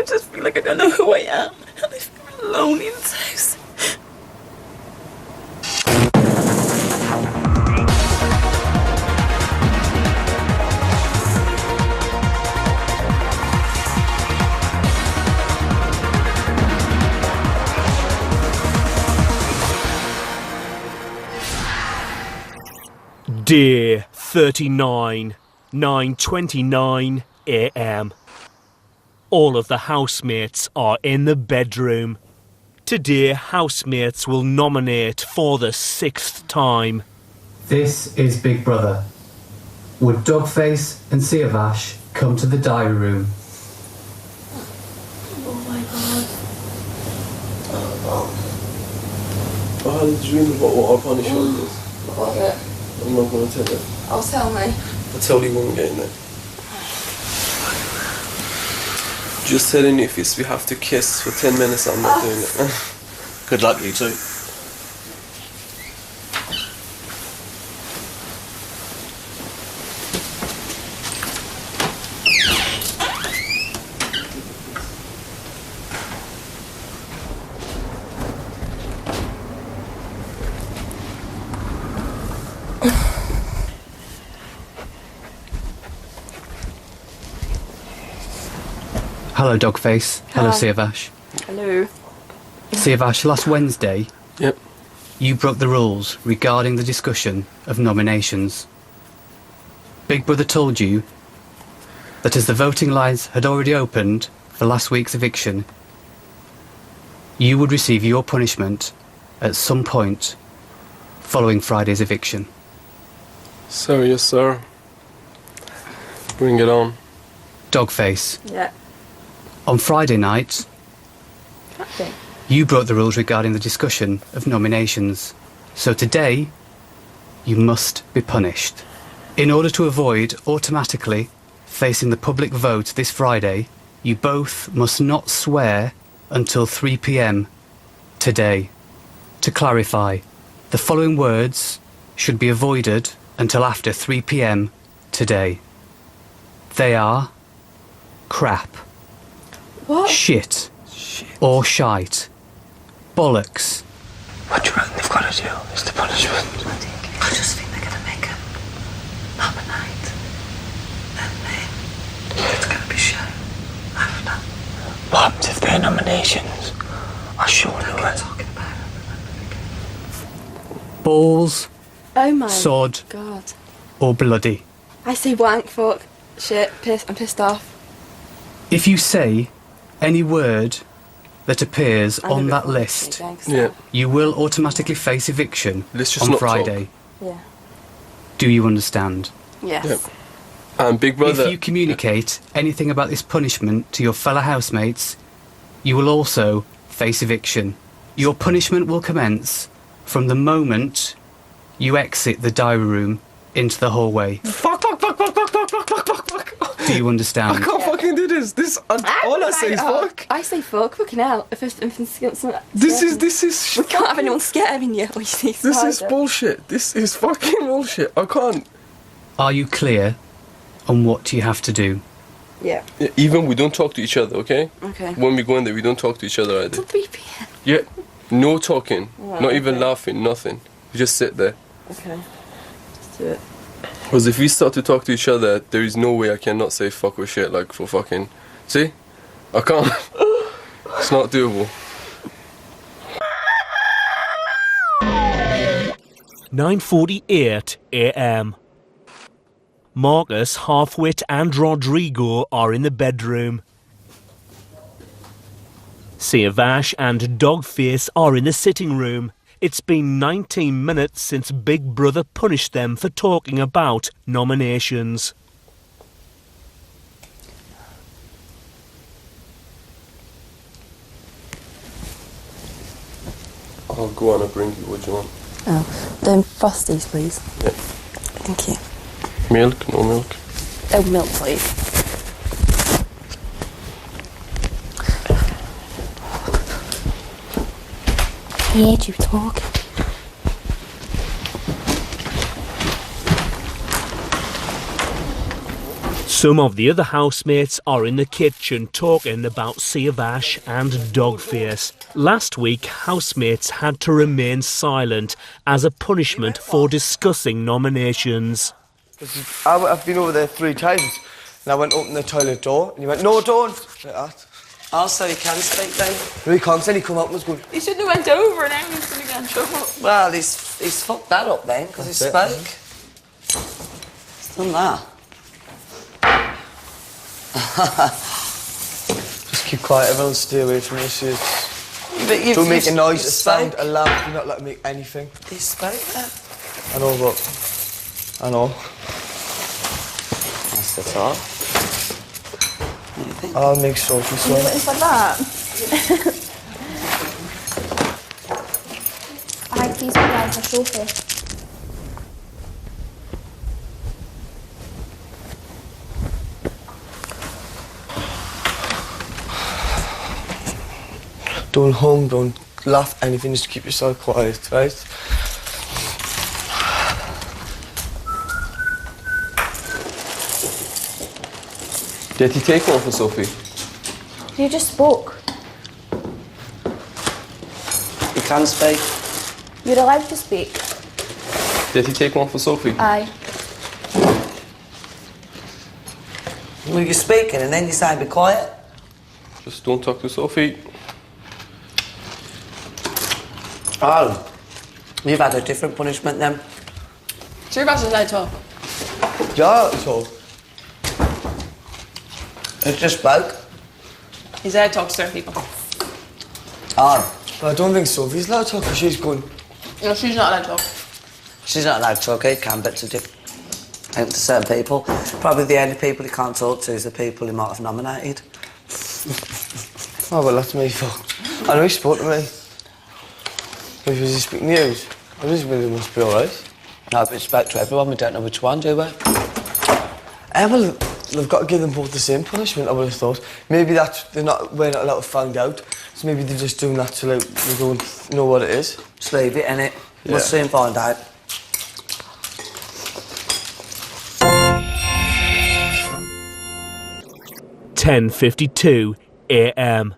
just feel like I don't know who I am. And I feel alone in this house. Dear 39, 9:29 a.m. All of the housemates are in the bedroom. Today, housemates will nominate for the 6th time. This is Big Brother. Would Dogface and s10e40 come to the diary room? Oh my god. I had a dream about what our punishment is. What was it? I'm not going to tell you. Oh, tell me. I'll tell you when we get in there. Just telling you, if we have to kiss for 10 minutes, I'm not doing it. Good luck, you two. Hello, Dogface. Hello, s10e40. Hello. s10e40, last Wednesday, Yep. you broke the rules regarding the discussion of nominations. Big Brother told you that as the voting lines had already opened for last week's eviction, you would receive your punishment at some point following Friday's eviction. Sorry, yes, sir. Bring it on. Dogface, Yeah. on Friday night, Okay. you broke the rules regarding the discussion of nominations. So today, you must be punished. In order to avoid automatically facing the public vote this Friday, you both must not swear until 3 p.m. today. To clarify, the following words should be avoided until after 3 p.m. today. They are crap, What? shit, or shite, bollocks. What do you reckon they've got to do? Is the punishment? I just think they're going to make them nominate, and then it's going to be shown after. What happens if they're nominations? I sure They'll know get it. talking about it. Balls, Oh my sod, god. or bloody. I say wank, fuck, shit, piss. I'm pissed off. If you say any word that appears I'm on gonna that be list, thanks. Yeah. you will automatically face eviction Let's just on not Friday. Yeah. Do you understand? Yes. Yep. And Big Brother. If you communicate anything about this punishment to your fellow housemates, you will also face eviction. Your punishment will commence from the moment you exit the diary room into the hallway. Fuck. Do you I understand? can't fucking do this. All I say is fuck. I say fuck, fucking hell. If This is. We can't have anyone scaring you. Or you say This is spider. bullshit. This is fucking bullshit. I can't. Are you clear on what you have to do? Yeah. Yeah, even we don't talk to each other, okay? Okay. When we go in there, we don't talk to each other either. Till 3 p.m. Yeah, no talking, Right, not even okay. laughing, nothing. We just sit there. Okay. Let's do it. Because if we start to talk to each other, there is no way I cannot say fuck or shit like for fucking. See? I can't. It's not doable. 9:48 a.m. Marcus, Halfwit and Rodrigo are in the bedroom. s10e40 and Dogface are in the sitting room. It's been 19 minutes since Big Brother punished them for talking about nominations. I'll go on and bring you what you want. Oh, them frosties, please. Yeah. Thank you. Milk, no milk. Oh, milk, please. I heard you talk. Some of the other housemates are in the kitchen talking about Siavash and Dogface. Last week, housemates had to remain silent as a punishment for discussing nominations. I've been over there 3 times, and I went open the toilet door, and he went, "No, don't!" like that. Oh, so you can speak then? No, he can't. Then he come up and was going, You shouldn't have went over and now he's going to get in trouble. Well, he's fucked that up then, because he That's spoke. He's done that. "Just keep quiet, everyone stay away from this shit. But you've Don't make a noise, a you sound, spoke. a lamp, you're not allowed to make anything." He spoke that. I know, but... I know. That's the talk. What do you think? I'll make Sophie You some. went inside that. Hi, please put down for Sophie. Don't hum, don't laugh, anything, just keep yourself quiet, right? Did he take one for Sophie? You just spoke. You can speak. You're allowed to speak. Did he take one for Sophie? Aye. Well, you're speaking and then you say be quiet. Just don't talk to Sophie. Oh, you've had a different punishment then. Siavash is allowed to talk. Yeah, so... It just spoke. He's allowed to talk to certain people. Oh, I don't think Sophie's allowed to talk, because she's going... No, she's not allowed to talk. she's not allowed to talk, he can, but to certain people. Probably the only people he can't talk to is the people he might have nominated. Oh, well, that's me fucked. I know he spoke to me. If he was speaking to you, I just really must be alright. No, but he spoke to everyone, we don't know which one, do we? Well, they've got to give them both the same punishment, I would have thought. Maybe we're not allowed to find out, so maybe they're just doing that to, like, we don't know what it is. Just leave it, innit? Yeah. We'll soon find out. (10:52 a.m).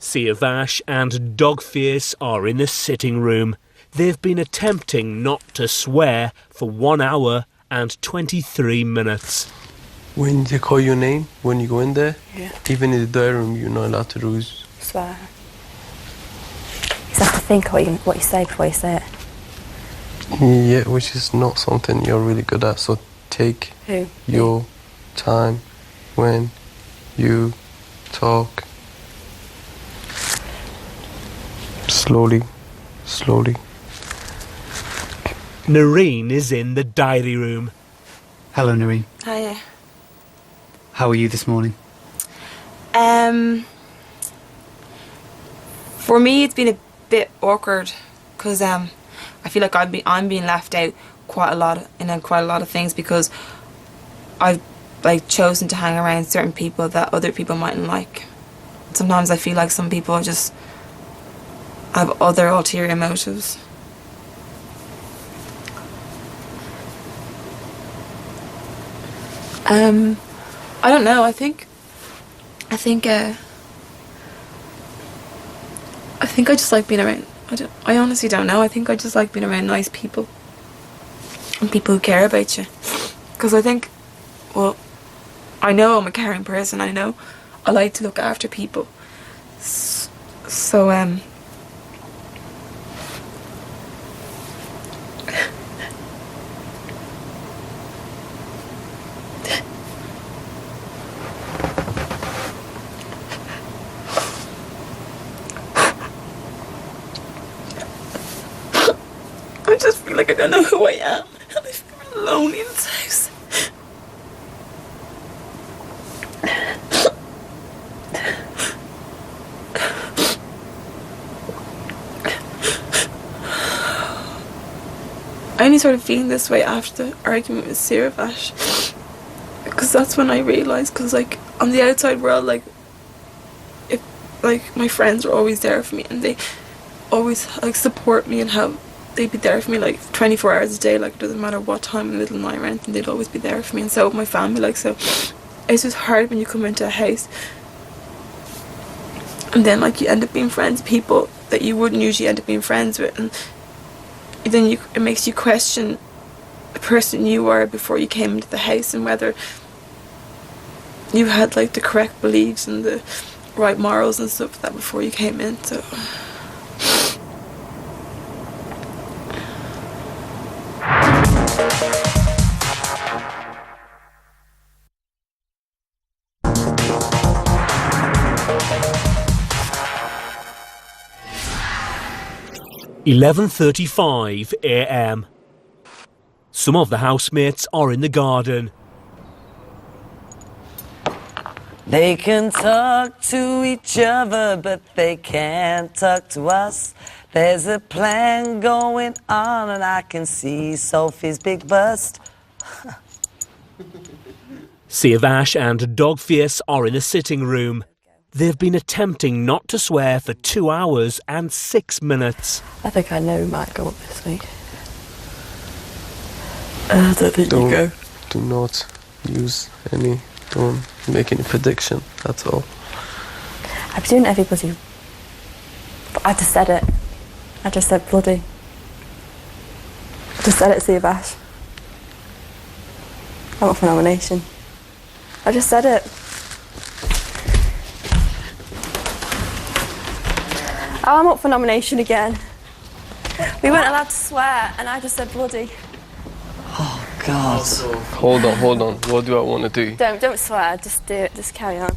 Siavash and Dogface are in the sitting room. They've been attempting not to swear for 1 hour and 23 minutes. When they call your name, when you go in there, Yeah. even in the diary room, you're not allowed to do. Swear. You have to think what you say before you say it. Yeah, which is not something you're really good at. So take Who? your time when you talk. Slowly, slowly. Noreen is in the diary room. Hello, Noreen. Hiya. How are you this morning? For me, it's been a bit awkward because I feel like I'm being left out quite a lot in quite a lot of things because I've chosen to hang around certain people that other people mightn't like. Sometimes I feel like some people just have other ulterior motives. I don't know. I think I just like being around. I honestly don't know. I think I just like being around nice people and people who care about you. Because I think, well, I know I'm a caring person. I know I like to look after people. So I just feel like I don't know who I am, and I feel lonely in this house. I only started feeling this way after the argument with Siavash, because that's when I realised. Because like on the outside world, like my friends are always there for me, and they always like support me and have they'd be there for me like 24 hours a day, like it doesn't matter what time in the middle of the night or anything, they'd always be there for me, and so with my family, like, so it's just hard when you come into a house and then like you end up being friends with people that you wouldn't usually end up being friends with, and then it makes you question the person you were before you came into the house and whether you had like the correct beliefs and the right morals and stuff like that before you came in. So 11:35 a.m. Some of the housemates are in the garden. They can talk to each other, but they can't talk to us. There's a plan going on, and I can see Sophie's big bust. Siavash and Dogface are in the sitting room. They've been attempting not to swear for 2 hours and 6 minutes. I think I know who might go up this week. I don't think you go. Do not use any, don't make any prediction at all. I've been doing everybody. I just said it. I just said bloody. I just said it to Siavash. I'm up for nomination. I just said it. Oh, I'm up for nomination again. We weren't allowed to swear, and I just said bloody. Oh, God. Hold on. What do I want to do? Don't swear, just do it, just carry on.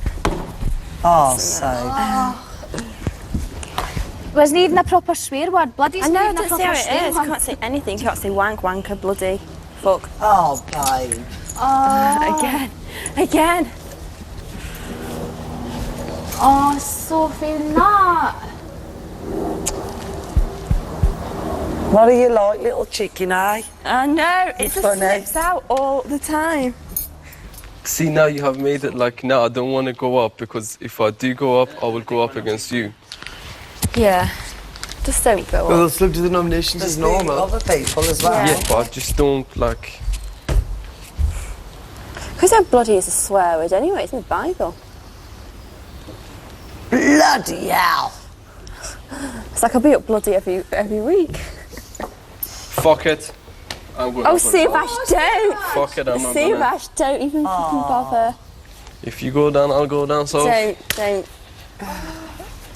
Oh, so. Wasn't even a proper swear word. Bloody's I know, even a don't say proper how swear it is. word. You can't say anything. You can't say wank, wanker, bloody, fuck. Oh, babe. Oh. Again. Oh, Sophie, not. What are you like, little chicken eye? I know, it just funny. slips out all the time. See, now you have made it like, now I don't want to go up, because if I do go up, I will go up against you. Yeah, just don't go Well, on. they'll still do the nominations as normal. Other people as well. Yeah, but I just don't, like... Because that bloody is a swear word anyway, it's in the Bible. Bloody hell. It's like I'll be up bloody every week. Fuck it. I'm going Oh, up as well. Siavash, don't! Fuck it, I'm not gonna... Siavash, don't even fucking bother. If you go down, I'll go down, so... Don't.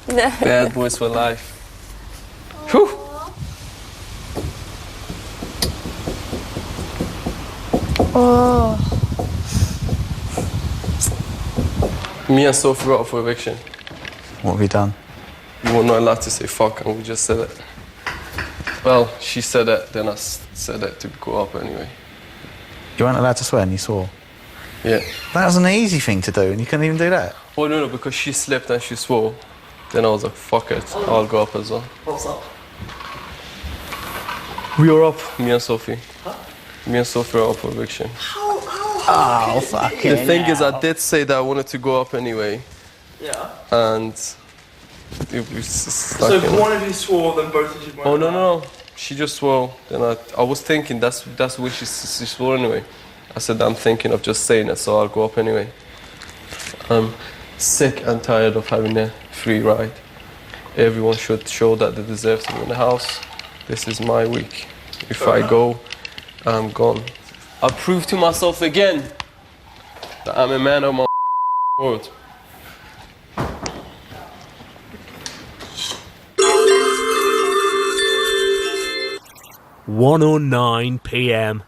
No. Bad boys for life. Whew. Oh. Me and Sophie got up for eviction. What have you done? We were not allowed to say fuck, and we just said it. Well, she said it, then I said it to go up anyway. You weren't allowed to swear and you swore? Yeah. That was an easy thing to do and you couldn't even do that? Oh, no, because she slipped and she swore. Then I was like, fuck it, I'll go up as well. What's up? We are up, me and Sophie. Huh? Me and Sophie are up for eviction. Oh, fucking The thing is, I did say that I wanted to go up anyway. Yeah. And it was just like... So if one of you swore, then both of you went. Oh, no. She just swore. Then I was thinking that's what she swore anyway. I said, I'm thinking of just saying it, so I'll go up anyway. I'm sick and tired of having a free ride. Everyone should show that they deserve to be in the house. This is my week. If I go, I'm gone. I prove to myself again that I'm a man of my word. (1:09 p.m)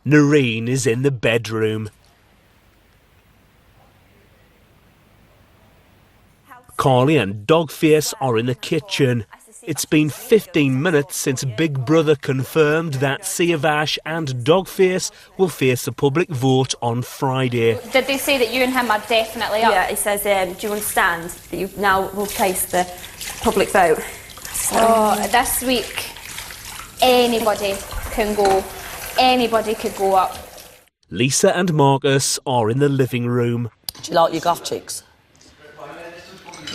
Noreen is in the bedroom. Carly and Dogface are in the kitchen. It's been 15 minutes since Big Brother confirmed that Siavash and Dogface will face a public vote on Friday. Did they say that you and him are definitely up? Yeah, it says, do you understand that you now will place the public vote? Oh, this week, anybody can go. Anybody could go up. Lisa and Marcus are in the living room. Do you like your goth chicks?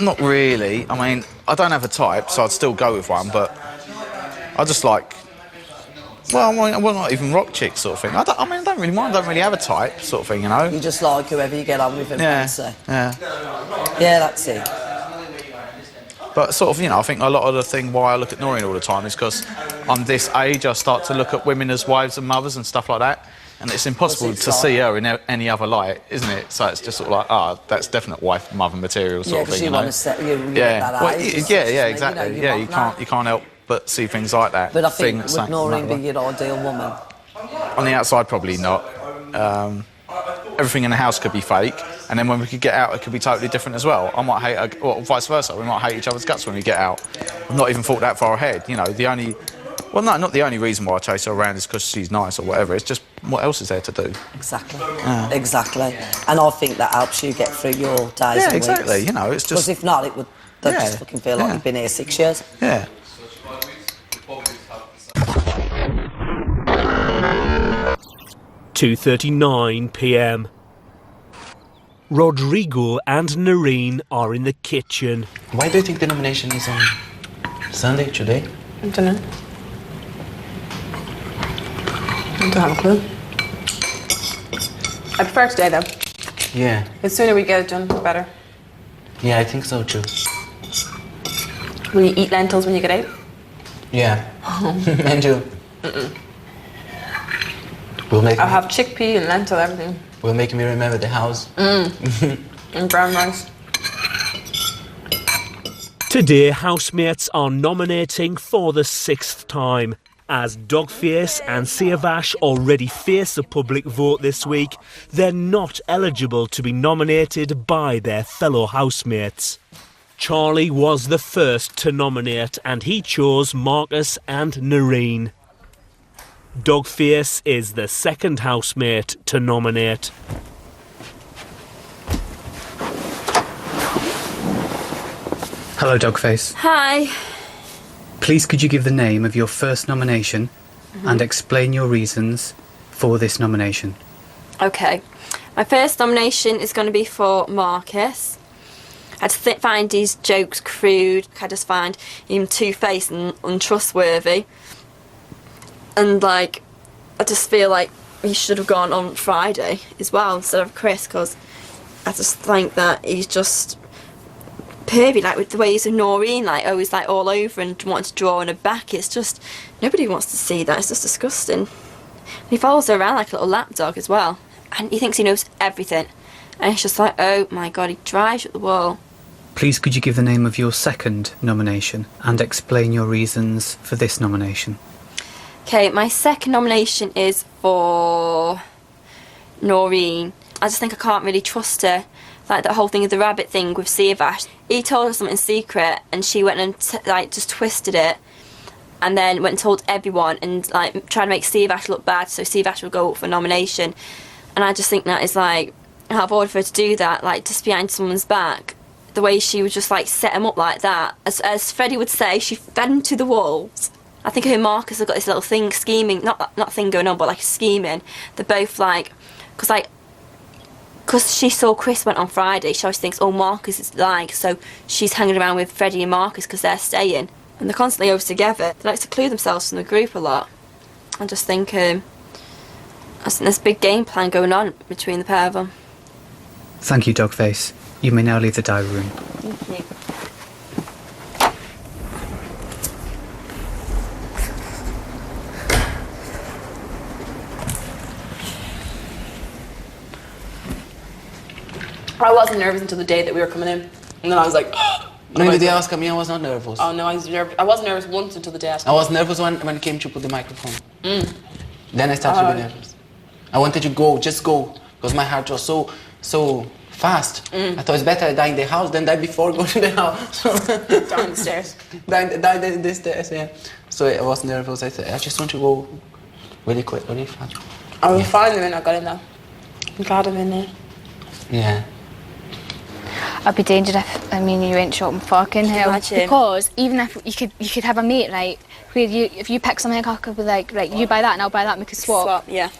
Not really. I mean, I don't have a type, so I'd still go with one, but I just like. Well, not even rock chicks sort of thing. I don't really mind. I don't really have a type sort of thing, you know. You just like whoever you get on with and fancy. Yeah. Yeah, that's it. But sort of, you know, I think a lot of the thing why I look at Noreen all the time is because I'm this age. I start to look at women as wives and mothers and stuff like that, and it's impossible to see her in any other light, isn't it? So it's just sort of like, that's definite wife mother material sort of thing. You want to set you that age. Yeah, exactly. You know, you can't help but see things like that. But I think would Noreen be your ideal woman? On the outside, probably not. Everything in the house could be fake, and then when we could get out, it could be totally different as well. I might hate her, or vice versa. We might hate each other's guts when we get out. I've not even thought that far ahead. You know, not the only reason why I chase her around is because she's nice or whatever. It's just what else is there to do? Exactly. Exactly. And I think that helps you get through your days and exactly. weeks. You know, it's just... Because if not, it would just fucking feel like you've been here 6 years. Yeah. 2:39 p.m. Rodrigo and Noreen are in the kitchen. Why do you think the nomination is on Sunday today? I don't know. I don't have a clue. I prefer today though. Yeah. The sooner we get it done, the better. Yeah, I think so too. Will you eat lentils when you get out? Yeah. And you? I'll have chickpea and lentil, everything. Will make me remember the house. And brown rice. Today, housemates are nominating for the 6th time. As Dogface and Siavash already face a public vote this week, they're not eligible to be nominated by their fellow housemates. Charlie was the first to nominate, and he chose Marcus and Noreen. Dogface is the second housemate to nominate. Hello, Dogface. Hi. Please could you give the name of your first nomination and explain your reasons for this nomination? Okay. My first nomination is going to be for Marcus. I just find his jokes crude. I just find him two-faced and untrustworthy. And, like, I just feel like he should have gone on Friday as well instead of Chris, because I just think that he's just pervy, like with the way he's with Noreen, like always like all over and wanting to draw on her back. It's just, nobody wants to see that. It's just disgusting. And he follows her around like a little lapdog as well. And he thinks he knows everything. And it's just like, oh my God, he drives you up the wall. Please could you give the name of your second nomination and explain your reasons for this nomination? Okay, my second nomination is for Noreen. I just think I can't really trust her. Like that whole thing of the rabbit thing with Siavash. He told her something secret and she went and just twisted it and then went and told everyone and like tried to make Siavash look bad so Siavash would go up for nomination. And I just think that is like out of order for her to do that, like just behind someone's back. The way she would just like set him up like that. As Freddie would say, she fed him to the wolves. I think her and Marcus have got this little thing scheming, not thing going on, but like scheming. They're both like, because she saw Chris went on Friday, she always thinks, oh, Marcus is like, so she's hanging around with Freddie and Marcus because they're staying. And they're constantly over together. They like to seclude themselves from the group a lot. I just think there's a big game plan going on between the pair of them. Thank you, Dogface. You may now leave the diary room. Thank you. I wasn't nervous until the day that we were coming in. And then I was like, When did they ask me? I was not nervous. oh no, I was nervous once until the day after. I was nervous when it came to put the microphone. Then I started to be nervous. I wanted to go, just go, because my heart was so fast. I thought it's better I die in the house than die before going to the house. Down the stairs. die the stairs, yeah. So I was nervous. I said, I just want to go really quick, really fast. I was fine when I got in there. I'm glad I'm in there. Yeah. I'd be dangerous if you went shopping fucking hell. Imagine. Because even if you could have a mate, like, where if you pick something, I could be like, right, you buy that and I'll buy that and we could swap. Yeah.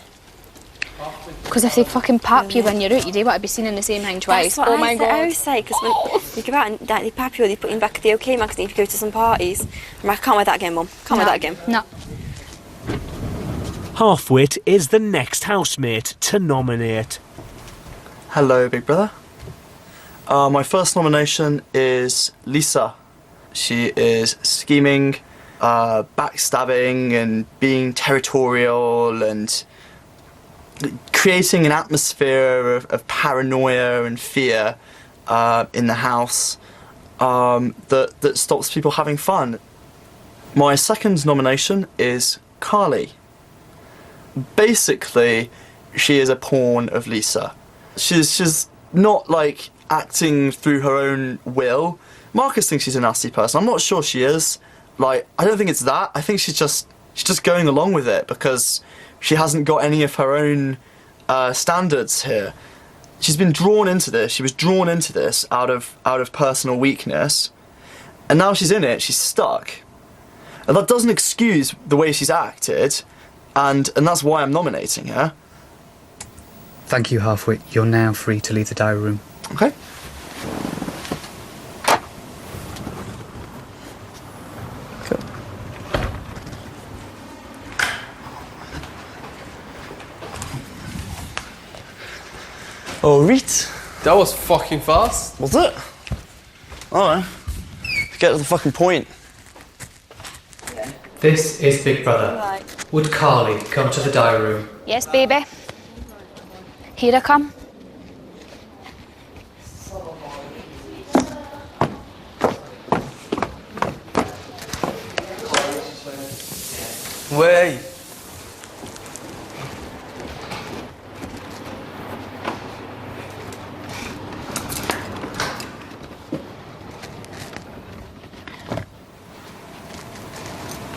Because if they fucking pap you when you're out, you don't want to be seen in the same thing twice. That's what oh my I god. say, because when you go out and like, they pap you or they put you in the back of the OK magazine if you go to some parties. I'm like, I can't wear that again, Mum. Can't wear that again. No. Halfwit is the next housemate to nominate. Hello, Big Brother. My first nomination is Lisa. She is scheming, backstabbing and being territorial and creating an atmosphere of paranoia and fear in the house that stops people having fun. My second nomination is Carly. Basically, she is a pawn of Lisa. She's not like acting through her own will. Marcus thinks she's a nasty person. I'm not sure she is. Like, I don't think it's that. I think she's just going along with it because she hasn't got any of her own standards here. She's been drawn into this. She was drawn into this out of personal weakness, and now she's in it. She's stuck, and that doesn't excuse the way she's acted, and that's why I'm nominating her. Thank you, Halfwit. You're now free to leave the diary room. Okay. Oh, Reet. That was fucking fast. Was it? Alright. Get to the fucking point. This is Big Brother. Right. Would Carly come to the diary room? Yes, baby. Here I come. Wait.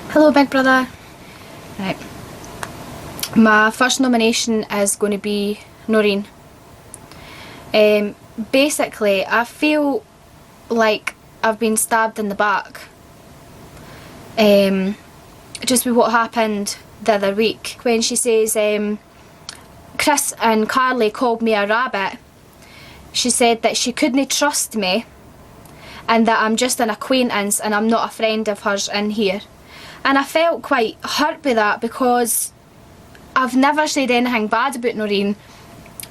Hello, Big Brother. Right. My first nomination is going to be Noreen. Basically, I feel like I've been stabbed in the back. Just with what happened the other week when she says Chris and Carly called me a rabbit. She said that she couldn't trust me and that I'm just an acquaintance and I'm not a friend of hers in here. And I felt quite hurt by that because I've never said anything bad about Noreen.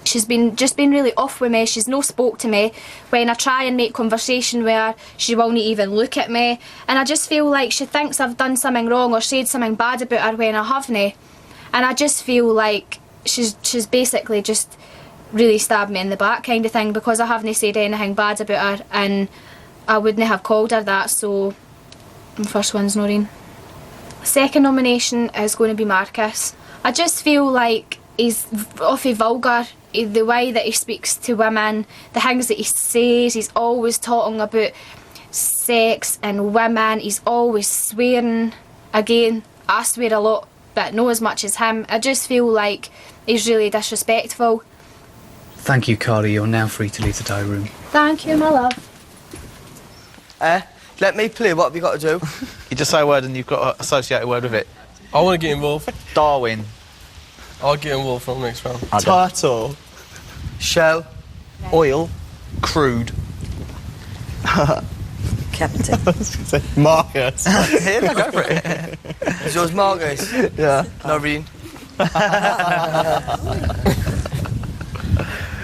She's just been really off with me. She's no spoke to me. When I try and make conversation with her, she won't even look at me. And I just feel like she thinks I've done something wrong or said something bad about her when I haven't. And I just feel like she's basically just really stabbed me in the back kind of thing because I haven't said anything bad about her and I wouldn't have called her that. So the first one's Noreen. Second nomination is going to be Marcus. I just feel like he's awfully vulgar. The way that he speaks to women, the things that he says, he's always talking about sex and women, he's always swearing. Again, I swear a lot, but not as much as him. I just feel like he's really disrespectful. Thank you, Carly. You're now free to leave the diary room. Thank you, my love. Let me play. What have you got to do? You just say a word and you've got to associate a word with it. I want to get involved. Darwin. I'll get involved from next round. Turtle. Shell. Oil. Crude. Captain. Marcus. Here, no, go for it. Is yours Marcus? Yeah. Noreen. Is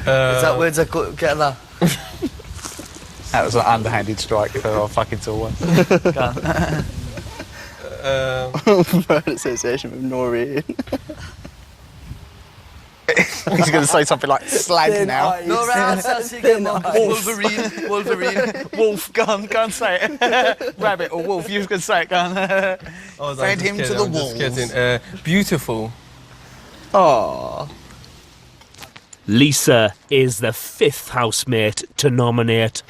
that words I could get that? That was an underhanded strike for our fucking tall one. Word association with Noreen. He's going to say something like slag now. No, right, I'll see again. Wolverine. Wolf, go and say it. Rabbit or wolf, you was going to say it, go on. Fed him to the wolves. Beautiful. Aww. Lisa is the fifth housemate to nominate.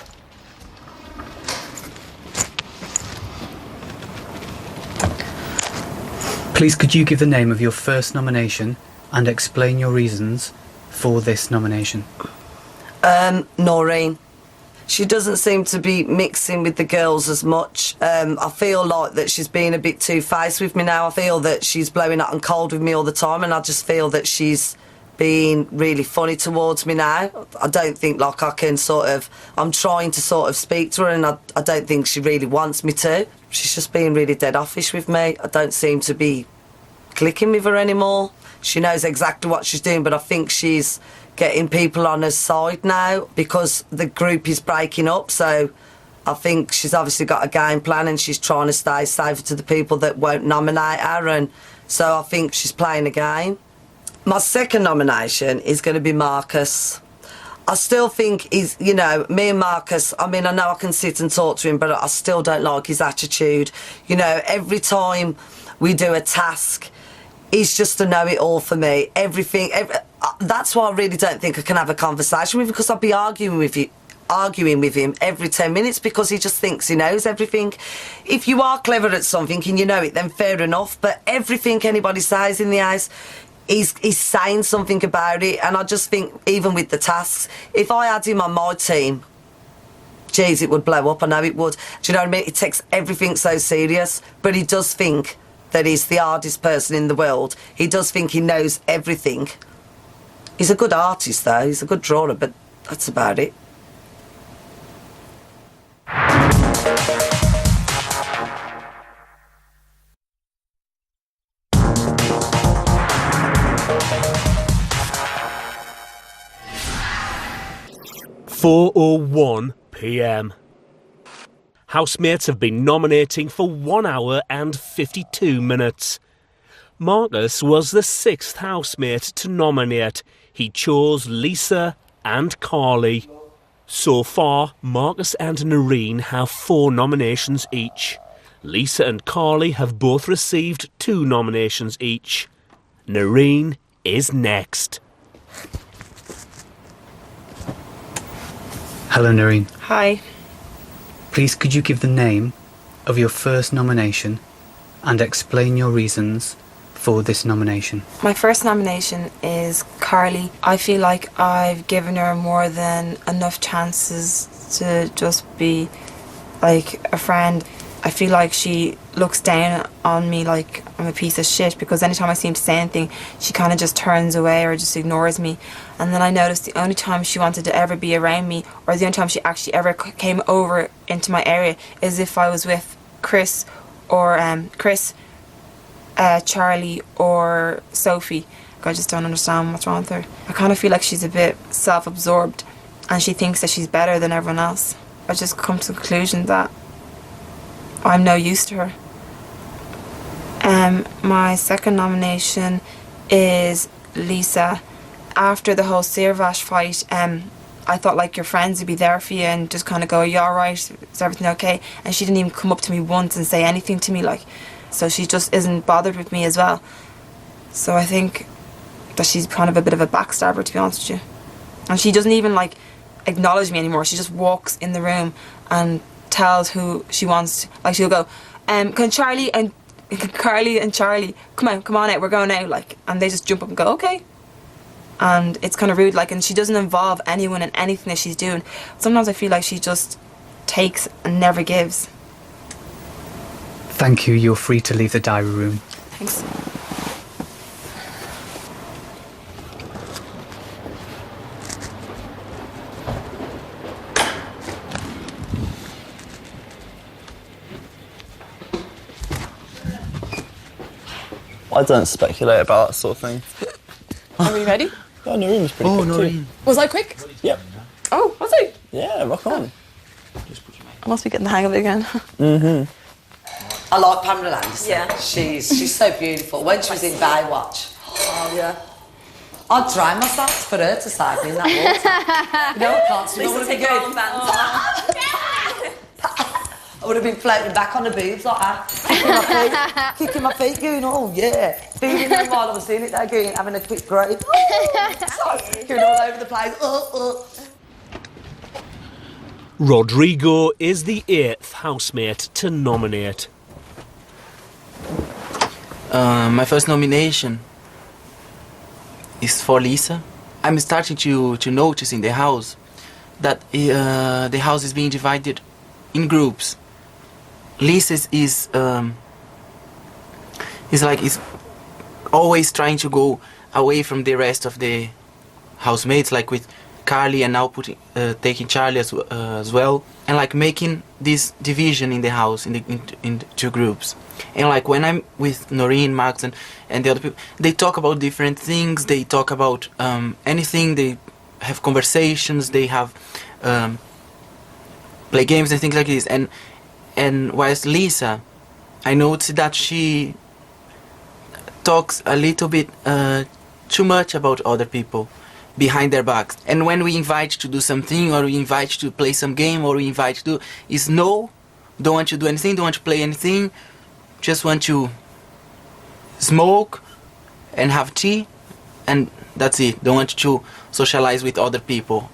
Please could you give the name of your first nomination and explain your reasons for this nomination? Noreen. She doesn't seem to be mixing with the girls as much. I feel like that she's being a bit two-faced with me now. I feel that she's blowing hot and cold with me all the time and I just feel that she's being really funny towards me now. I don't think like I can I'm trying to sort of speak to her, and I don't think she really wants me to. She's just being really dead offish with me. I don't seem to be clicking with her anymore. She knows exactly what she's doing, but I think she's getting people on her side now because the group is breaking up, so I think she's obviously got a game plan and she's trying to stay safer to the people that won't nominate her, and so I think she's playing a game. My second nomination is going to be Marcus. I still think he's, you know, me and Marcus, I mean, I know I can sit and talk to him, but I still don't like his attitude. You know, every time we do a task, he's just a know-it-all for me. That's why I really don't think I can have a conversation with him, because I'll be arguing with him every 10 minutes because he just thinks he knows everything. If you are clever at something and you know it, then fair enough, but everything anybody says in the house, he's saying something about it, and I just think, even with the tasks, if I had him on my team, geez, it would blow up. I know it would. Do you know what I mean? He takes everything so serious, but he does think that he's the hardest person in the world. He does think he knows everything. He's a good artist, though. He's a good drawer, but that's about it. (4:01 p.m). Housemates have been nominating for 1 hour and 52 minutes. Marcus was the 6th housemate to nominate. He chose Lisa and Carly. So far, Marcus and Noreen have 4 nominations each. Lisa and Carly have both received 2 nominations each. Noreen is next. Hello, Noreen. Hi. Please, could you give the name of your first nomination and explain your reasons for this nomination? My first nomination is Carly. I feel like I've given her more than enough chances to just be like a friend. I feel like she looks down on me like I'm a piece of shit, because anytime I seem to say anything, she kind of just turns away or just ignores me. And then I noticed the only time she wanted to ever be around me, or the only time she actually ever came over into my area, is if I was with Chris, or Charlie or Sophie. I just don't understand what's wrong with her. I kind of feel like she's a bit self-absorbed and she thinks that she's better than everyone else. I just come to the conclusion that I'm no use to her. My second nomination is Lisa. After the whole Sirvash fight, I thought like your friends would be there for you and just kind of go, "Are you alright? Is everything okay?" And she didn't even come up to me once and say anything to me, like. So she just isn't bothered with me as well. So I think that she's kind of a bit of a backstabber, to be honest with you. And she doesn't even like acknowledge me anymore. She just walks in the room and tells who she wants to. Like, she'll go, can Charlie and Carly and Charlie come on out, we're going out, like, and they just jump up and go, okay. And it's kind of rude, like, and she doesn't involve anyone in anything that she's doing. Sometimes I feel like she just takes and never gives. Thank you. You're free to leave the diary room. Thanks. I don't speculate about that sort of thing. Are we ready? Oh, Noreen was pretty quick too. Was I quick? Yep. Oh, was I? Yeah, rock on. I must be getting the hang of it again. Mm-hmm. I like Pamela Anderson. Yeah. She's so beautiful. When she was in Baywatch, Oh, yeah. I'd drown myself for her to save me in that water. You know, I can't swim. I would have been going. I would have been floating back on the boobs like that, kicking my feet, going, oh yeah, feeling them while I was doing it, they're going, having a quick break, going all over the place. Rodrigo is the 8th housemate to nominate. My first nomination is for Lisa. I'm starting to notice in the house that the house is being divided in groups. Lisa is always trying to go away from the rest of the housemates, like with Carly, and now taking Charlie as well, and like making this division in the house in two groups. And like when I'm with Noreen, Max, and the other people, they talk about different things. They talk about anything. They have conversations. They have play games and things like this. And whilst Lisa, I noticed that she talks a little bit too much about other people behind their backs. And when we invite to do something, or we invite to play some game, or we invite to do, is no, don't want to do anything, don't want to play anything, just want to smoke and have tea, and that's it. Don't want to socialize with other people.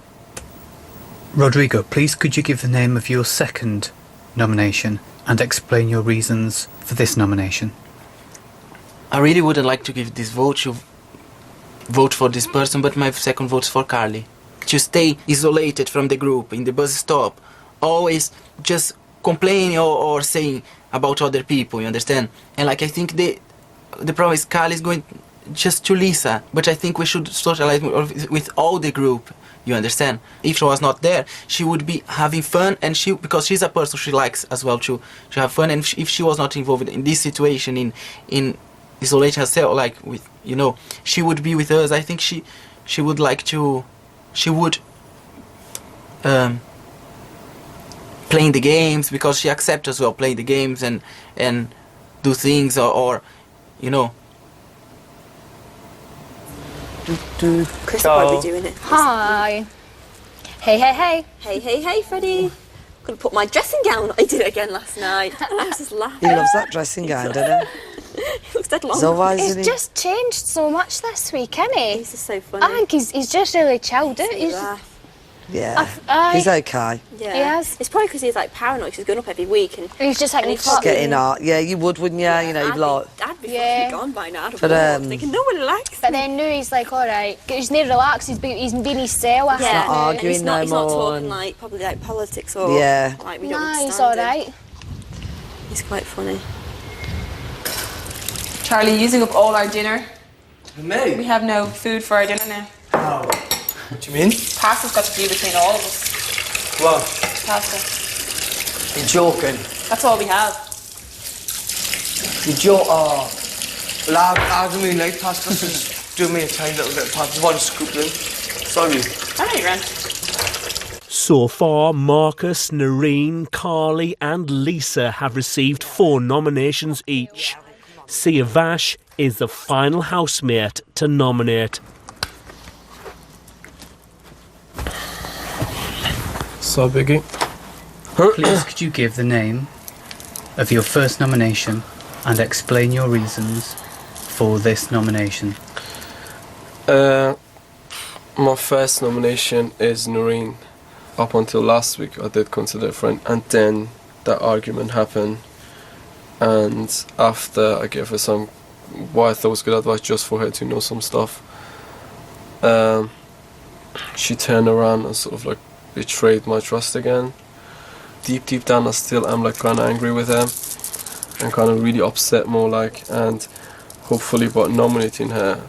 Rodrigo, please could you give the name of your second nomination and explain your reasons for this nomination? I really wouldn't like to give this vote for this person, but my second vote is for Carly. To stay isolated from the group in the bus stop, always just complaining or saying about other people, you understand? And like I think the problem is Carly is going just to Lisa, but I think we should socialize with all the group, you understand? If she was not there, she would be having fun, and because she's a person she likes as well to have fun, and if she was not involved in this situation, in isolate herself, like with, you know, she would be with us. I think she would like to, she would playing the games, because she accepts as well playing the games and do things or you know. Chris will probably be doing it. Hi. Hey, hey, hey. Hey, hey, hey, Freddie. I'm going to put my dressing gown on. I did it again last night. And I was just laughing. He loves that dressing gown, doesn't he? He looks dead long. So why is He's just changed so much this week, hasn't he? He's just so funny. I think he's just really chilled out. Yeah, he's okay. Yeah. He has. It's probably because he's like paranoid, because he's going up every week and he's just like, Just getting out. Yeah, you would, wouldn't you? You know, you'd like. I'd be fucking gone by now. But, thinking no one likes. But then now he's like, all right, he's near relaxed. He's been in his cell. Yeah, not arguing he's not, no he's not more talking like probably like politics or like we don't understand he's all him. right. He's quite funny. Charlie, using up all our dinner. Me? We have no food for our dinner now. Oh. What do you mean? Pasta's got to be between all of us. What? Pasta. You're joking. That's all we have. You're joking. Oh. Well, I don't really like pasta, so just do me a tiny little bit of pasta. One scoop in. Sorry. I know you're right. So far, Marcus, Noreen, Carly and Lisa have received 4 nominations each. Sia Vash is the final housemate to nominate. So, Biggie. Please could you give the name of your first nomination and explain your reasons for this nomination? My first nomination is Noreen. Up until last week I did consider a friend, and then that argument happened, and after I gave her some what I thought was good advice just for her to know some stuff, she turned around and sort of like betrayed my trust again. Deep down I still am like kind of angry with her and kind of really upset more like, and hopefully by nominating her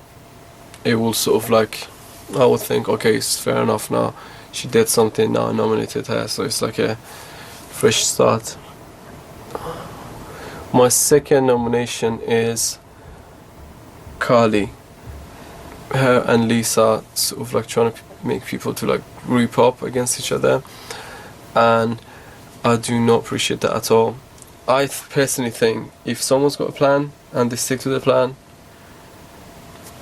it will sort of like, I would think, okay, it's fair enough now, she did something, now I nominated her, so it's like a fresh start. My second nomination is Carly. Her and Lisa sort of like trying to make people to like group up against each other, and I do not appreciate that at all. I personally think if someone's got a plan and they stick to the plan,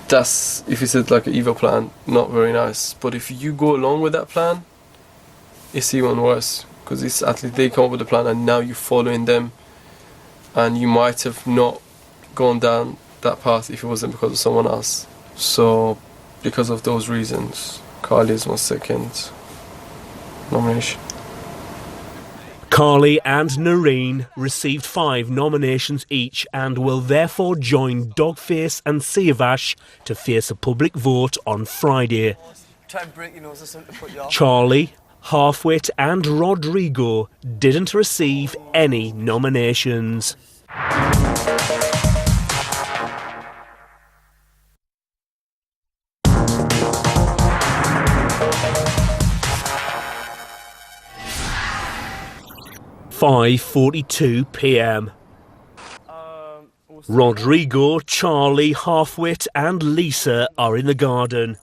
that's, if it's like an evil plan, not very nice. But if you go along with that plan, it's even worse, because it's at least they come up with a plan and now you're following them, and you might have not gone down that path if it wasn't because of someone else. So because of those reasons, Carly is my second nomination. Carly and Noreen received 5 nominations each and will therefore join Dogface and Sia Vash to face a public vote on Friday. Try and break your nose or something to put you off. Charlie, Halfwit and Rodrigo didn't receive any nominations. 5:42 p.m. Rodrigo, Charlie, Halfwit and Lisa are in the garden.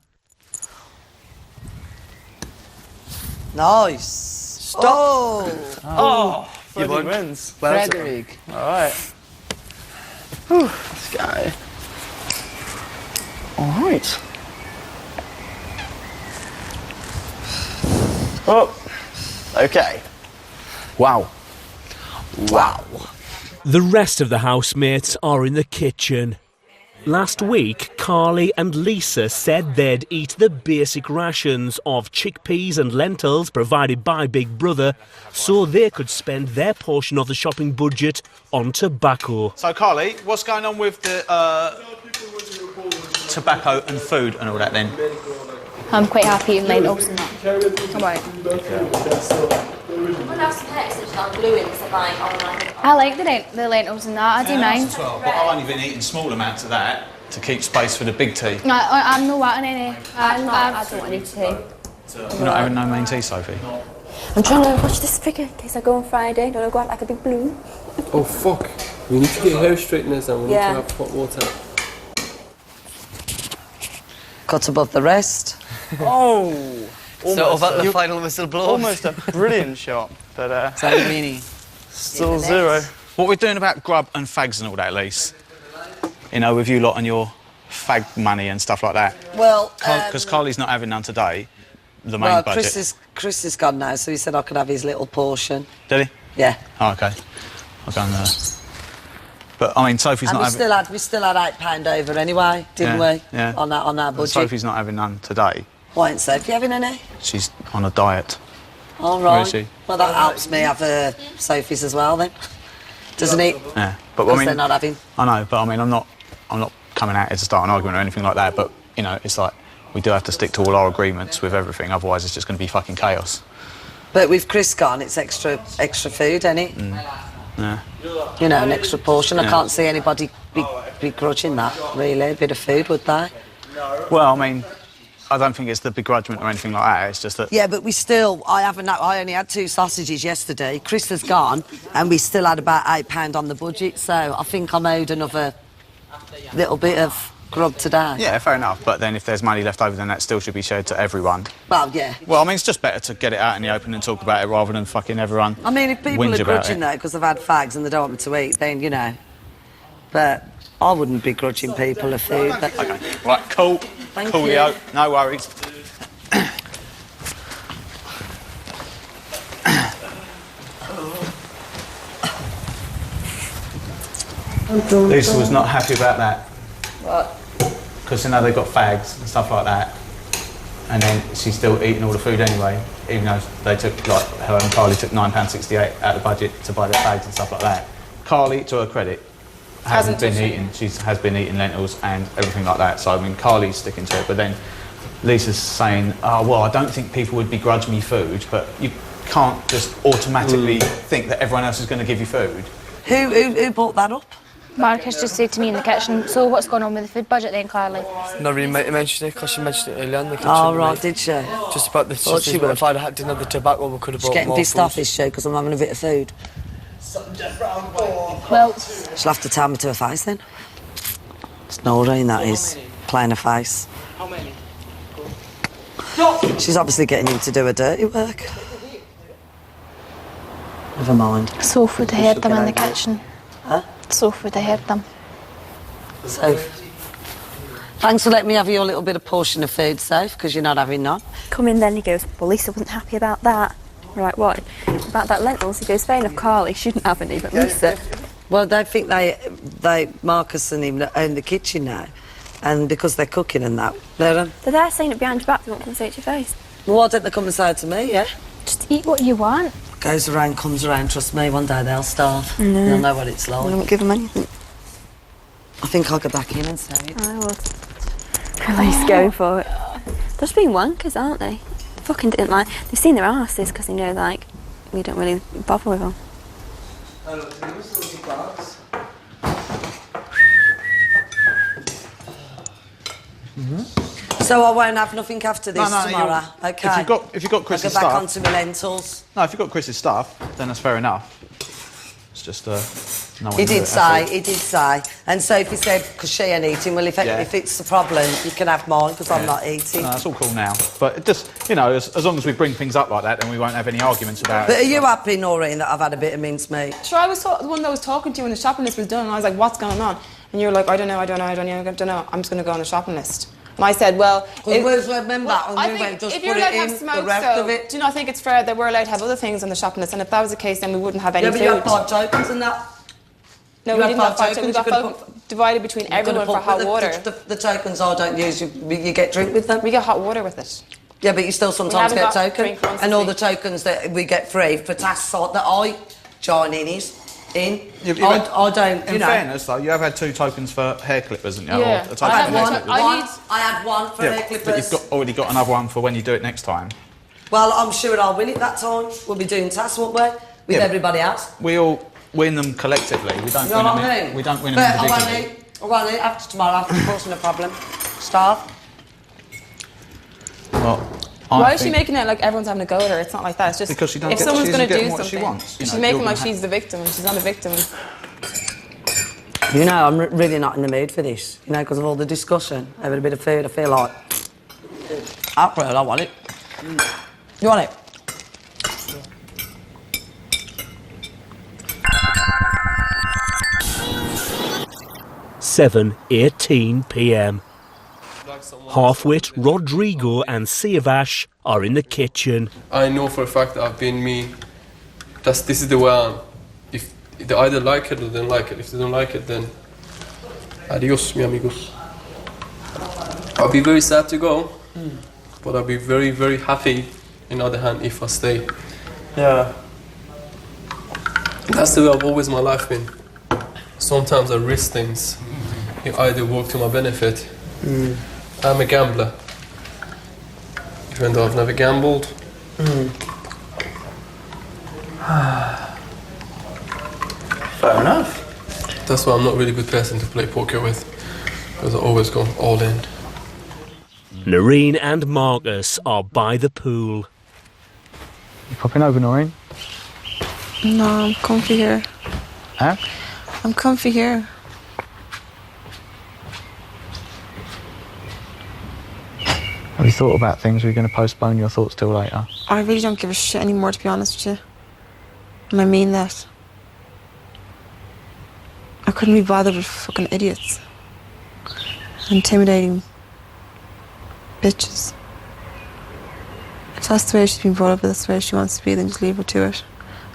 Nice. Stop. Oh. Frederick wins. Frederick. All right. Whew, this guy. All right. Oh. Okay. Wow. Wow. The rest of the housemates are in the kitchen. Last week, Carly and Lisa said they'd eat the basic rations of chickpeas and lentils provided by Big Brother so they could spend their portion of the shopping budget on tobacco. So, Carly, what's going on with the tobacco and food and all that then? I'm quite happy eating lentils and that. I'm right. I like the lentils and that, I do mind. Well, but I've only been eating small amounts of that to keep space for the big tea. I'm not wanting any. I don't want any tea. You're not having no main tea, Sophie? I'm trying to watch this figure in case I go on Friday. Don't I go out like a big balloon? Oh fuck! We need to get hair straighteners and we need to have hot water. Cut above the rest. Oh. So about the final whistle blow. Almost a brilliant shot, but still zero. What we're doing about grub and fags and all that, Lise? You know, with you lot and your fag money and stuff like that. Well, because Carly's not having none today. The main budget. Chris is gone now, so he said I could have his little portion. Did he? Yeah. Oh, okay. I'll go and but I mean, Sophie's and not having. We still had £8 over anyway, didn't we? Yeah. On our budget. Sophie's not having none today. Why ain't Sophie having any? She's on a diet. All right. Where is she? Well, that helps me have Sophie's as well then, doesn't it? Yeah. But because I mean, they're not having. I know, but I mean, I'm not coming out here to start an argument or anything like that. But you know, it's like we do have to stick to all our agreements with everything. Otherwise, it's just going to be fucking chaos. But with Chris gone, it's extra food, isn't it? Yeah. You know, an extra portion. Yeah. I can't see anybody begrudging that, really. A bit of food, would they? Well, I mean, I don't think it's the begrudgment or anything like that. It's just that. Yeah, but I only had 2 sausages yesterday. Chris has gone, and we still had about £8 on the budget. So I think I'm owed another little bit of grub today. Yeah, fair enough. But then if there's money left over, then that still should be shared to everyone. Well, yeah. Well, I mean, it's just better to get it out in the open and talk about it rather than fucking everyone. I mean, if people whinge are about grudging it. though because they've had fags and they don't want me to eat, then you know. But I wouldn't be grudging people of food. But... Okay. Right. Cool. Thank Coolio. you. No worries. Lisa was not happy about that. What? Because you know they've got fags and stuff like that, and then she's still eating all the food anyway, even though they took, like, her and Carly took £9.68 out of the budget to buy their fags and stuff like that. Carly, to her credit, has been eating lentils and everything like that. So I mean, Carly's sticking to it, but then Lisa's saying, "Oh well, I don't think people would begrudge me food, but you can't just automatically think that everyone else is going to give you food." Who brought that up? Marcus just said to me in the kitchen, so what's going on with the food budget then, Carly? Not really mentioned it because she mentioned it earlier in the kitchen. Oh, right, did she? Just about the chicken. If I didn't have the tobacco, we could have bought more. She's getting pissed off, is she, because I'm having a bit of food? Well, she'll have to tell me to her face then. It's Noreen, that is, playing her face. How many? She's obviously getting him to do her dirty work. Never mind. Sophie would have heard them in the kitchen. Huh? Sophie would have heard them. So, thanks for letting me have your little bit of portion of food, Soph, because you're not having none. Come in then, he goes, well, Lisa wasn't happy about that. We're like, what? About that lentils? He goes, fair enough, Carly shouldn't have any, but Lisa... Well, they think Marcus and him are in the kitchen now, and because they're cooking and that, they're there saying it behind your back, they won't come and say it to your face. Well, why don't they come and say it to me, yeah? Just eat what you want. Goes around, comes around, trust me, one day they'll starve. No. They'll know what it's like. I won't give them anything. I think I'll go back in and say it. I would. At least going for it. They're just being wankers, aren't they? They fucking didn't like... They've seen their arses because they know, like, we don't really bother with them. So I won't have nothing after this tomorrow, okay? If you've got Chris's I'll go back stuff... onto my lentils. No, if you've got Chris's stuff, then that's fair enough. It's just no one He knew did it say, at all. he did say. And Sophie said, because she ain't eating, well, if it's the problem, you can have mine, because I'm not eating. No, it's all cool now. But it just, you know, as long as we bring things up like that, then we won't have any arguments about But it. are you happy, Noreen, that I've had a bit of mincemeat? Sure, I was the one that was talking to you when the shopping list was done, and I was like, what's going on? And you were like, I don't know, I'm just going to go on the shopping list. And I said, well... remember, I think if you're allowed to have smoke, do you not think it's fair that we're allowed to have other things on the shopping list? And if that was the case, then we wouldn't have any food. Yeah, but you have 5 tokens and that. No, we didn't have 5 tokens. We got divided between everyone for hot water. The tokens I don't use, you get drink with them? We get hot water with it. Yeah, but you still sometimes get a token. And all the week. tokens that we get free for tasks that I join in. I don't, In fairness, though, you have had 2 tokens for hair clippers, haven't you? Yeah. Or a token I for hair had clippers. I had one for hair clippers. But you've already got another one for when you do it next time. Well, I'm sure I'll win it that time. We'll be doing tasks, won't we? With everybody else. We all win them collectively. We don't You know win what them. I mean? We don't win them individually. I won't eat after tomorrow. It's causing a problem. Starve. Well, Why is she making it like everyone's having a go at her? It's not like that. It's just because she don't if get, someone's she going to isn't do getting what something, she wants. You she's know, making you're like gonna she's the victim, and she's not a victim. You know, I'm really not in the mood for this. You know, because of all the discussion over a bit of food. I feel like alcohol. I want it. You want it? 7:18 p.m. Halfwit, Rodrigo and Siavash are in the kitchen. I know for a fact that I've been me. This is the way I am. If they either like it or they don't like it. If they don't like it, then adios, mi amigos. I'll be very sad to go, but I'll be very, very happy, on the other hand, if I stay. Yeah. That's the way I've always my life been. Sometimes I risk things. It either work to my benefit. I'm a gambler. Even though I've never gambled. Fair enough. That's why I'm not a really good person to play poker with. Because I always go all in. Noreen and Marcus are by the pool. You popping over, Noreen? No, I'm comfy here. Huh? I'm comfy here. Have you thought about things? Are you going to postpone your thoughts till later? I really don't give a shit anymore, to be honest with you. And I mean that. I couldn't be bothered with fucking idiots. Intimidating bitches. If that's the way she's been brought up, if that's the way she wants to be, then just leave her to it.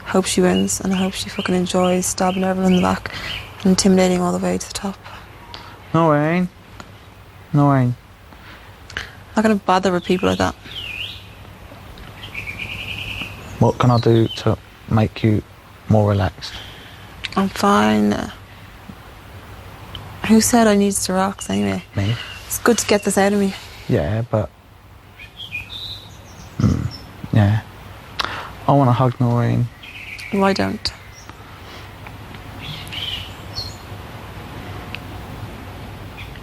Hope she wins, and I hope she fucking enjoys stabbing everyone in the back and intimidating all the way to the top. Noreen. Noreen. I'm not gonna bother with people like that. What can I do to make you more relaxed? I'm fine. Who said I needed the rocks anyway? Me. It's good to get this out of me. Yeah, but... yeah. I want to hug Noreen. Why don't?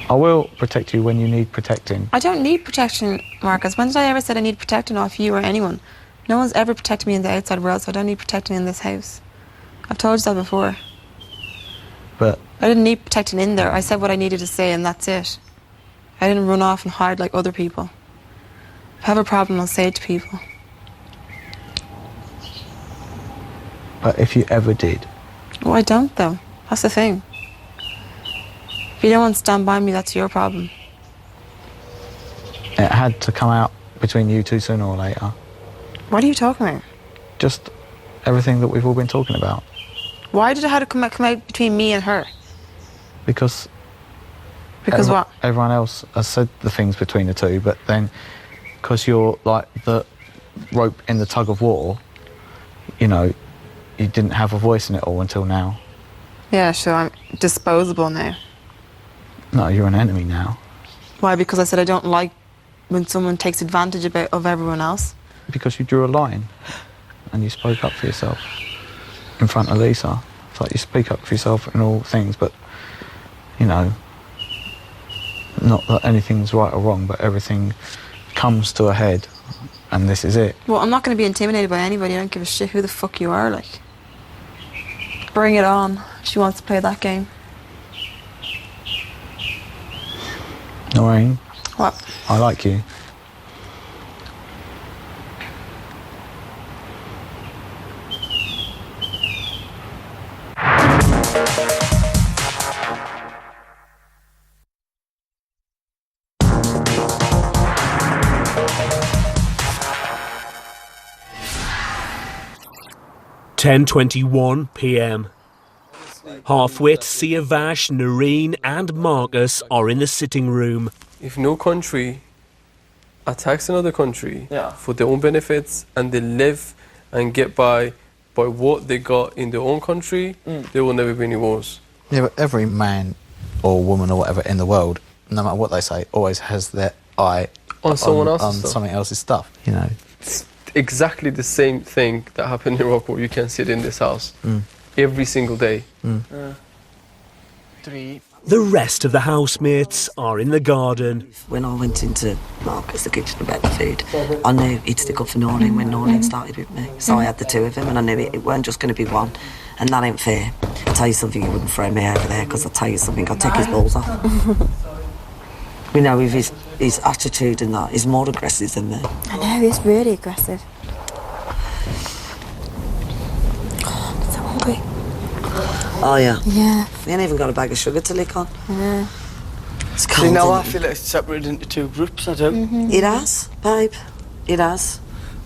I will protect you when you need protecting. I don't need protection, Marcus. When did I ever say I need protecting off you or anyone? No one's ever protected me in the outside world, so I don't need protecting in this house. I've told you that before. But... I didn't need protecting in there. I said what I needed to say and that's it. I didn't run off and hide like other people. If I have a problem, I'll say it to people. But if you ever did... Well, I don't, though. That's the thing. If you don't want to stand by me, that's your problem. It had to come out between you two sooner or later. What are you talking about? Just everything that we've all been talking about. Why did it have to come out between me and her? Because... Because what? Everyone else has said the things between the two, but then because you're like the rope in the tug of war, you know, you didn't have a voice in it all until now. Yeah, sure, I'm disposable now. No, you're an enemy now. Why? Because I said I don't like when someone takes advantage of everyone else? Because you drew a line and you spoke up for yourself in front of Lisa. It's like you speak up for yourself in all things, but, you know, not that anything's right or wrong, but everything comes to a head, and this is it. Well, I'm not going to be intimidated by anybody. I don't give a shit who the fuck you are, like. Bring it on. She wants to play that game. Noreen, What? I like you. (10:21 p.m). Halfwit, Siavash, Noreen and Marcus are in the sitting room. If no country attacks another country for their own benefits and they live and get by what they got in their own country, there will never be any wars. Yeah, but every man or woman or whatever in the world, no matter what they say, always has their eye on someone else's on stuff. something else's stuff, you know. It's exactly the same thing that happened in Morocco. You can see it in this house every single day. The rest of the housemates are in the garden. When I went into Marcus, the kitchen about the food, I knew he'd stick up for Noreen when Noreen started with me. So I had the two of them, and I knew it weren't just going to be one. And that ain't fair. I'll tell you something, you wouldn't throw me over there, because I'll tell you something, I'll take his balls off. You know, with his attitude and that, he's more aggressive than me. I know, he's really aggressive. I'm so hungry. Oh, yeah? Yeah. He ain't even got a bag of sugar to lick on. Yeah. It's cold, See, now isn't I it? feel like it's separated into two groups, I do. It has, babe. It has.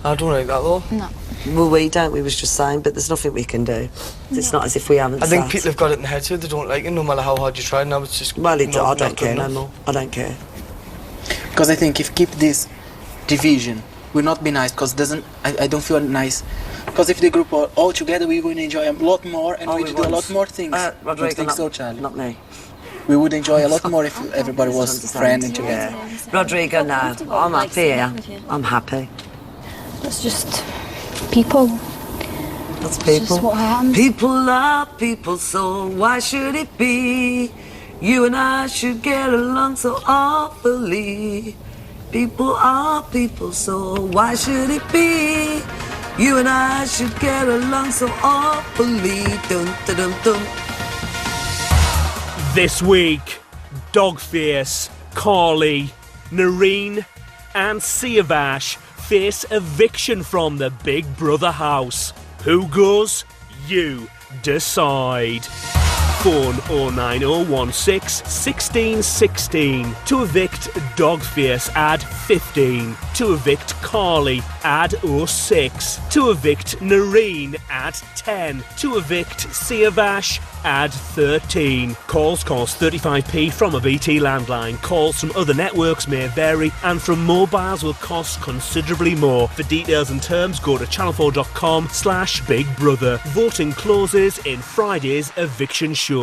I don't like that, though. No. Well, we don't, we was just saying, but there's nothing we can do. It's not as if we haven't I think sat. people have got it in their head, so they don't like it, no matter how hard you try. Now it's just... Well, no, I don't not care good no enough. more. I don't care. Because I think if keep this division will not be nice, because I don't feel nice. Because if the group are all together, we're going to enjoy a lot more, and we do a lot more things. Rodrigo, Don't think so, Charlie? Not me. We would enjoy a lot more if everybody was friendly together. Yeah. Rodrigo, no. I'm happy here. I'm happy. It's just people. That's It's people. just what happens. People are people, so why should it be? You and I should get along so awfully. People are people, so why should it be? You and I should get along so awfully. Dun, dun, dun, dun. This week, Dogfierce, Carly, Noreen and Siavash face eviction from the Big Brother house. Who goes? You decide. Phone 09016 1616 to evict Dogfierce, add 15. To evict Carly, add 06. To evict Noreen, add 10. To evict Siavash, add 13. Calls cost 35p from a BT landline. Calls from other networks may vary, and from mobiles will cost considerably more. For details and terms, go to channel4.com/Big Brother. Voting closes in Friday's eviction show.